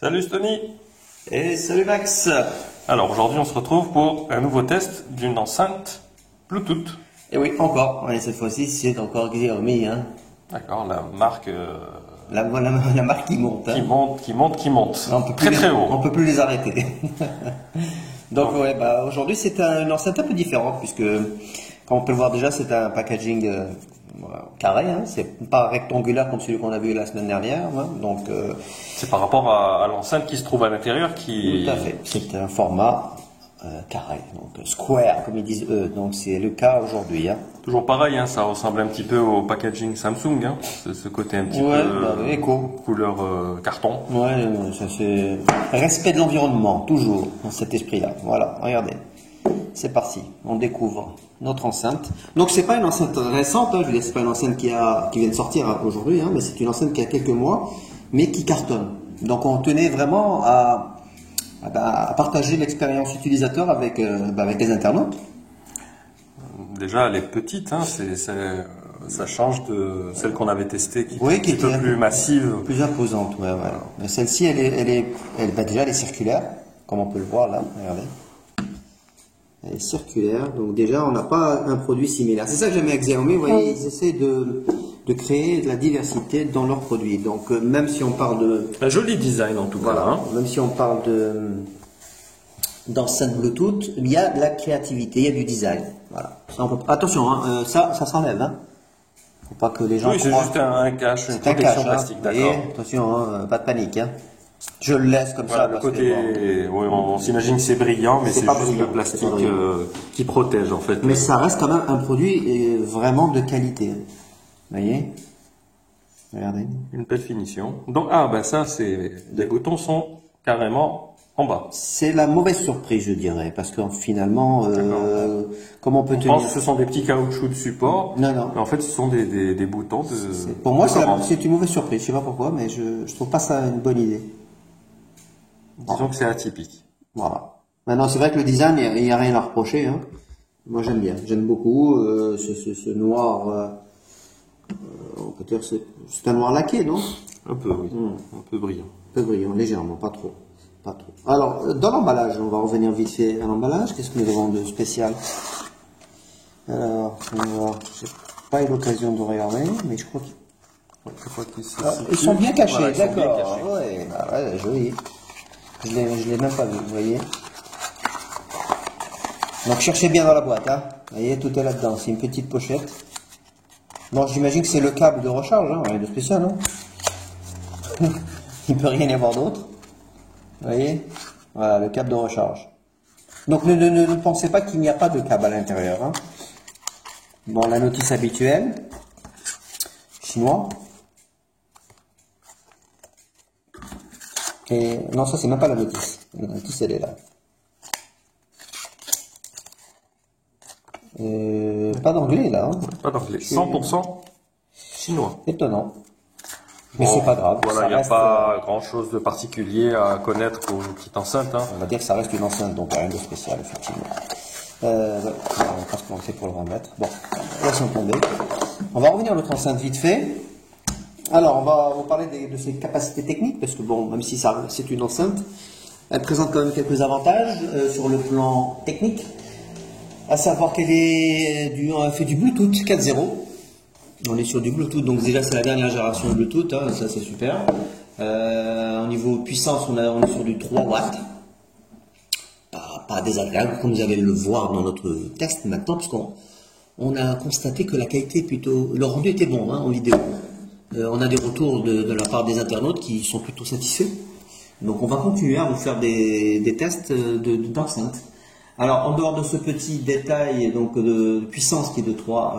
Salut Stony. Et salut Max. Alors aujourd'hui on se retrouve pour un nouveau test d'une enceinte Bluetooth. Et oui, encore. Et cette fois-ci, c'est encore Xiaomi. Hein. D'accord, la marque La marque qui monte. qui Hein. monte, qui monte, qui monte. On peut plus Très haut. On peut plus les arrêter. Donc ouais, aujourd'hui c'est une enceinte un peu différente puisque, comme on peut le voir déjà, c'est un packaging carré. Hein. C'est pas rectangulaire comme celui qu'on a vu la semaine dernière. Hein. Donc C'est par rapport à l'enceinte qui se trouve à l'intérieur qui... tout à fait. C'est un format carré, donc square comme ils disent eux. Donc c'est le cas aujourd'hui. Hein. Toujours pareil, hein, ça ressemble un petit peu au packaging Samsung. Hein. Ce côté un petit Ouais, peu éco. couleur carton. Ouais, ça c'est respect de l'environnement, toujours dans cet esprit-là. Voilà, regardez, c'est parti, on découvre notre enceinte. Donc c'est pas une enceinte récente, hein, je veux dire, c'est pas une enceinte qui vient de sortir aujourd'hui, hein, mais c'est une enceinte qui a quelques mois, mais qui cartonne. Donc on tenait vraiment à partager l'expérience utilisateur avec les internautes. Déjà elle est petite, hein, ça change de celle qu'on avait testée qui Oui, était un peu plus massive. plus imposante. Ouais, ouais. Mais celle-ci, déjà elle est circulaire, comme on peut le voir là. Regardez. Elle est circulaire, donc déjà on n'a pas un produit similaire. C'est ça que j'aime avec Xiaomi. Vous voyez, ils essaient de créer de la diversité dans leurs produits. Donc même si on parle de Un joli design en tout cas. Hein. même si on parle d'enceinte Bluetooth, il y a de la créativité, il y a du design. Voilà. Attention, hein, ça s'enlève. Hein. Faut pas que les gens Oui, c'est croient. juste un cache, une C'est un protection cache, hein. plastique, d'accord. Et attention, hein, pas de panique. Hein. Je le laisse comme Voilà, ça. le parce côté, que, bon, oui, on s'imagine que c'est brillant, mais C'est c'est pas juste brillant, le plastique c'est pas brillant. qui protège en fait. mais ça reste quand même un produit vraiment de qualité. Vous voyez? Regardez. Une belle finition. Donc, ben ça, les boutons sont carrément en bas. C'est la mauvaise surprise, je dirais, parce que finalement, comment on peut Je tenir? pense que ce sont des petits caoutchoucs de support. Non, non. Mais en fait, ce sont des boutons de. Pour moi, de commande. c'est une mauvaise surprise. Je sais pas pourquoi, mais je trouve pas ça une bonne idée. Disons que c'est atypique. Voilà. Maintenant, c'est vrai que le design, il n'y a rien à reprocher. Hein. Moi, j'aime bien. J'aime beaucoup ce noir. On peut dire que c'est un noir laqué, non? Un peu, oui. Un peu brillant. Un peu brillant, légèrement, pas trop. Pas trop. Alors, dans l'emballage, on va revenir vite fait à l'emballage. Qu'est-ce que nous avons de spécial? Alors, on va voir. J'ai pas eu l'occasion de regarder, mais je crois qu'ils sont bien cachés, Voilà, ils sont bien d'accord. cachés. Ouais, ouais, joli. Je l'ai même pas vu, vous voyez. Donc cherchez bien dans la boîte, hein. Vous voyez, tout est là-dedans. C'est une petite pochette. Bon, j'imagine que c'est le câble de recharge, hein. Rien de spécial, non? Il peut rien y avoir d'autre. Vous voyez? Voilà, le câble de recharge. Donc ne pensez pas qu'il n'y a pas de câble à l'intérieur, hein. Bon, la notice habituelle. Chinois. Et non, ça c'est même pas la notice. La notice elle est là. Pas d'anglais là. Hein. Pas d'anglais. 100% chinois. Étonnant. Mais Bon, c'est pas grave. Voilà, ça il n'y a reste, pas grand chose de particulier à connaître pour une petite enceinte. Hein. on va dire que ça reste une enceinte, donc rien de spécial effectivement. Voilà, on va pas se planter pour le remettre. Bon, laissons tomber. On va revenir à notre enceinte vite fait. Alors, on va vous parler de ses capacités techniques, parce que bon, même si c'est une enceinte, elle présente quand même quelques avantages sur le plan technique. À savoir qu'elle fait du Bluetooth 4.0. On est sur du Bluetooth, donc déjà c'est la dernière génération de Bluetooth, hein, ça c'est super. Au niveau puissance, on est sur du 3 watts. Pas désagréable, comme vous allez le voir dans notre test maintenant, parce qu'on a constaté que la qualité le rendu était bon hein, en vidéo. On a des retours de la part des internautes qui sont plutôt satisfaits. Donc on va continuer à vous faire des tests d'enceinte. Alors en dehors de ce petit détail donc de puissance qui est de 3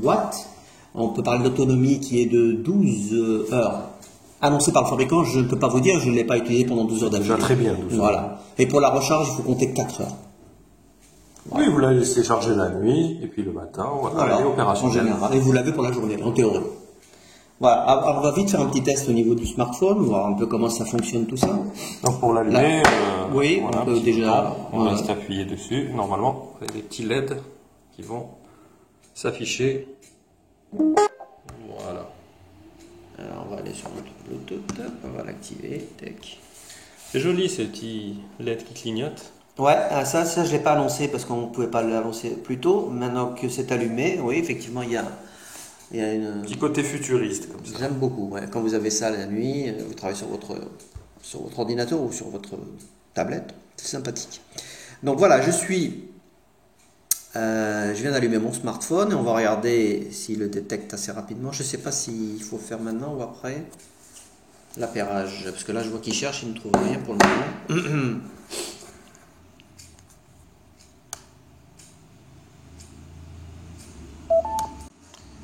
watts, on peut parler d'autonomie qui est de 12 heures. Annoncé par le fabricant, je ne peux pas vous dire, je ne l'ai pas utilisé pendant 12 heures d'affilée. Déjà très bien. 12 heures. Voilà. Et pour la recharge, il faut compter 4 heures. Oui, vous la laissez charger la nuit, et puis le matin, voilà, elle est En opérationnelle. général. Et vous l'avez pour la journée, en théorie. Voilà. Alors, on va vite faire un petit test au niveau du smartphone, voir un peu comment ça fonctionne tout ça. Donc pour l'allumer, oui, voilà, on peut un petit déjà. bouton, on reste appuyé dessus. Normalement, il y a des petits LED qui vont s'afficher. Voilà. Alors, on va aller sur notre Bluetooth, on va l'activer. Tac. C'est joli ces petits LED qui clignotent. Ouais, ça je ne l'ai pas annoncé parce qu'on ne pouvait pas l'annoncer plus tôt. Maintenant que c'est allumé, oui, effectivement, il y a une... Petit côté futuriste comme ça. J'aime beaucoup, ouais. Quand vous avez ça la nuit, vous travaillez sur votre ordinateur ou sur votre tablette, c'est sympathique. Donc voilà, je viens d'allumer mon smartphone et on va regarder s'il le détecte assez rapidement. Je ne sais pas s'il faut faire maintenant ou après l'appairage, parce que là je vois qu'il cherche, il ne trouve rien pour le moment.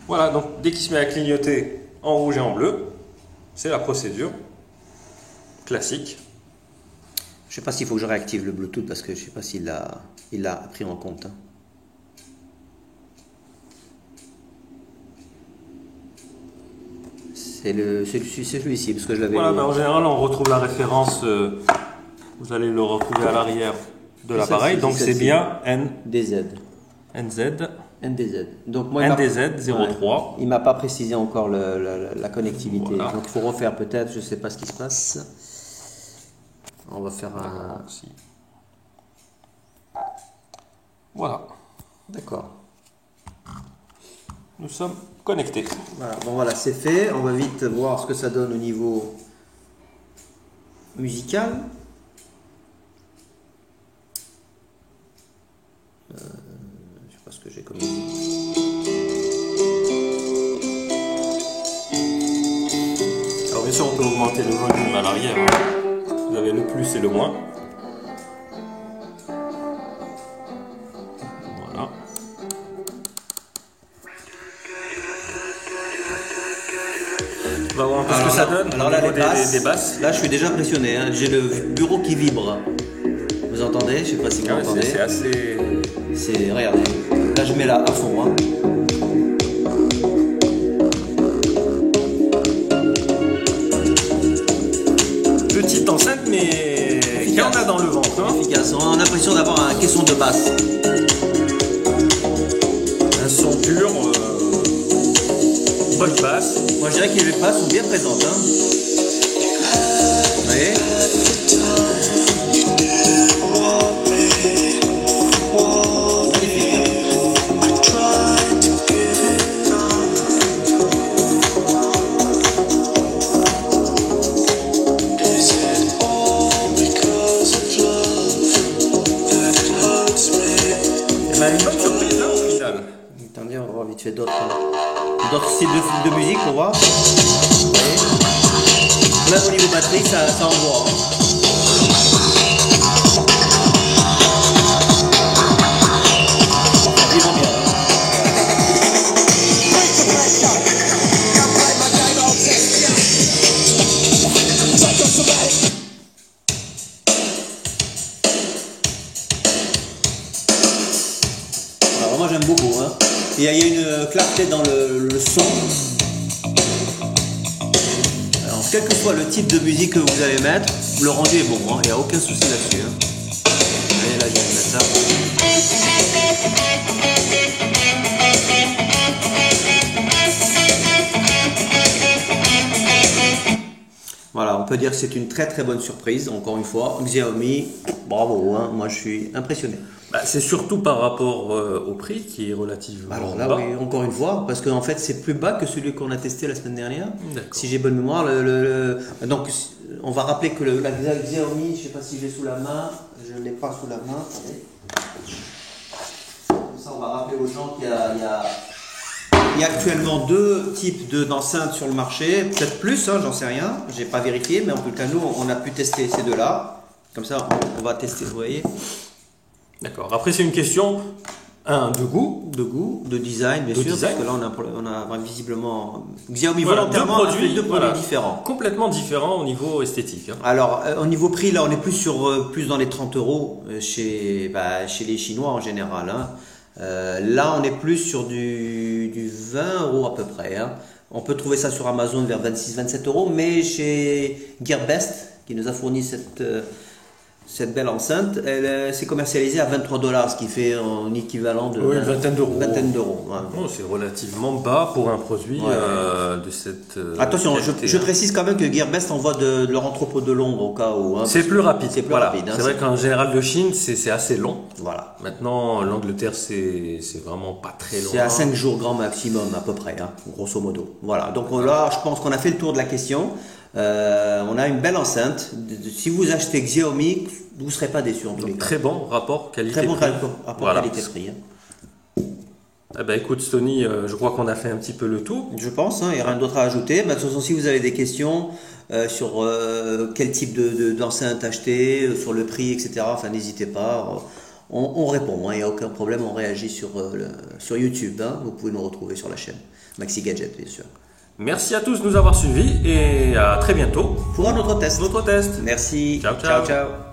Voilà, donc dès qu'il se met à clignoter en rouge et en bleu, c'est la procédure classique. Je ne sais pas s'il faut que je réactive le Bluetooth parce que je ne sais pas s'il l'a pris en compte. Hein. C'est celui-ci parce que je l'avais. Voilà, en général, on retrouve la référence, vous allez le retrouver à l'arrière de l'appareil, donc c'est bien NDZ. Donc moi, NDZ 03. Ouais, il m'a pas précisé encore la connectivité. Voilà. Donc il faut refaire peut-être, je sais pas ce qui se passe. On va faire un. Voilà. D'accord. Nous sommes connectés. Voilà, bon voilà, c'est fait. On va vite voir ce que ça donne au niveau musical. Je sais pas ce que j'ai comme musique. Alors bien sûr, on peut augmenter le volume à l'arrière. Vous avez le plus et le moins. Voilà. On va voir un peu ce que ça donne. Alors au là, niveau les des basses. Là, je suis déjà impressionné. Hein. J'ai le bureau qui vibre. Vous entendez? Je sais pas si vous entendez. C'est assez... Regardez. Là, je mets là à fond. Hein. Petite enceinte, mais il y en a dans le ventre. Hein. Efficace. On a l'impression d'avoir un caisson de basse. Un son pur, bonne basse. Moi, je dirais que les basses sont bien présentes. Hein. Vous voyez? Une bonne surprise hein, au final. Attendez, on va voir vite fait d'autres styles de musique pour voir. Vous voyez? Là, au niveau batterie, ça envoie. Hein. Vivement bien. Alors moi j'aime beaucoup. Hein. Il y a une clarté dans le son. Alors quel que soit le type de musique que vous allez mettre, le rendu est bon. Hein. Il n'y a aucun souci là-dessus. Hein. Allez, là je vais mettre ça. Voilà, on peut dire que c'est une très très bonne surprise, encore une fois. Xiaomi, bravo, hein, moi je suis impressionné. Bah, c'est surtout par rapport au prix qui est relativement Alors là, bas. oui, encore une fois, parce qu'en fait c'est plus bas que celui qu'on a testé la semaine dernière. D'accord. Si j'ai bonne mémoire, donc on va rappeler que la Xiaomi, je ne sais pas si je l'ai sous la main, je ne l'ai pas sous la main, attendez. Comme ça on va rappeler aux gens qu'il y a actuellement deux types d'enceintes sur le marché, peut-être plus, hein, j'en sais rien, j'ai pas vérifié, mais en tout cas nous on a pu tester ces deux-là. Comme ça on va tester, vous voyez. D'accord. Après, c'est une question de goût. De design, bien sûr, design. parce que là on a visiblement Xiaomi Voilà, volontairement a fait deux produits voilà, différents. complètement différents au niveau esthétique. Hein. Alors au niveau prix, là on est plus dans les 30 € chez les Chinois en général. Hein. Là on est plus sur du 20 € à peu près. Hein. On peut trouver ça sur Amazon vers 26-27 €, mais chez Gearbest, qui nous a fourni cette belle enceinte, elle s'est commercialisée à 23 $, ce qui fait un équivalent de Oui, une vingtaine d'euros. Vingtaine d'euros. Ouais. Bon, c'est relativement bas pour un produit de cette. Attention, qualité, je précise quand même que Gearbest envoie de leur entrepôt de Londres au cas où. Hein, c'est plus rapide. C'est plus voilà. rapide. Hein, c'est vrai qu'en général, de Chine, c'est assez long. Voilà. Maintenant, l'Angleterre, c'est vraiment pas très long. C'est à 5 jours grand maximum, à peu près, hein, grosso modo. Voilà. Donc là, je pense qu'on a fait le tour de la question. On a une belle enceinte. Si vous achetez Xiaomi, vous ne serez pas déçu en tous les cas. Très bon rapport qualité-prix. Très bon rapport qualité-prix. Hein. Eh ben, écoute, Stony, je crois qu'on a fait un petit peu le tour. Je pense, hein, il n'y a rien d'autre à ajouter. Mais de toute façon, si vous avez des questions sur quel type d'enceinte acheter, sur le prix, etc., enfin, n'hésitez pas. On répond, il n'y a aucun problème, on réagit sur YouTube. Hein. Vous pouvez nous retrouver sur la chaîne Maxi Gadget, bien sûr. Merci à tous de nous avoir suivis et à très bientôt Pour un autre test. Notre test. Merci. Ciao, ciao. Ciao, ciao.